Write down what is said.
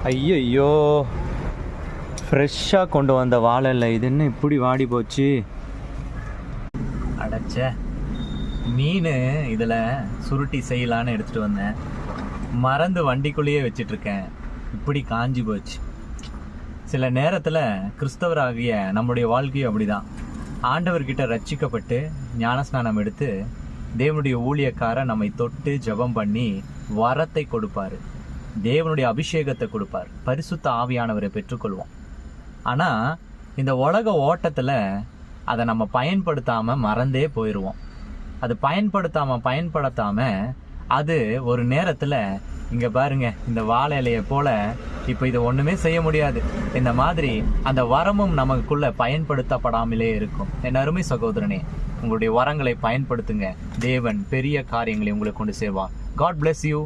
ஐயோ, ஃப்ரெஷ்ஷாக கொண்டு வந்த வாழை இல்லை, இது என்ன இப்படி வாடி போச்சு? அடைச்ச மீன் இதில் சுருட்டி செய்யலான்னு எடுத்துகிட்டு வந்தேன், மறந்து வண்டிக்குள்ளேயே வச்சிட்ருக்கேன், இப்படி காஞ்சி போச்சு. சில நேரத்தில் கிறிஸ்தவராகிய நம்முடைய வாழ்க்கையும் அப்படிதான். ஆண்டவர்கிட்ட ரட்சிக்கப்பட்டு ஞானஸ்நானம் எடுத்து தேவனுடைய ஊழியக்காரர் நம்மை தொட்டு ஜெபம் பண்ணி வரத்தை கொடுப்பார், தேவனுடைய அபிஷேகத்தை கொடுப்பார், பரிசுத்த ஆவியானவரை பெற்றுக்கொள்வோம். ஆனால் இந்த உலக ஓட்டத்தில் அதை நம்ம பயன்படுத்தாமல் மறந்தே போயிடுவோம். அது பயன்படுத்தாமல் அது ஒரு நேரத்தில் இங்கே பாருங்க, இந்த வாழை இலையை போல இப்போ இதை ஒன்றுமே செய்ய முடியாது. இந்த மாதிரி அந்த வரமும் நமக்குள்ள பயன்படுத்தப்படாமலே இருக்கும். என் அருமை சகோதரனே, உங்களுடைய வரங்களை பயன்படுத்துங்க. தேவன் பெரிய காரியங்களை உங்களுக்கு கொண்டு சேர்வார். God bless you.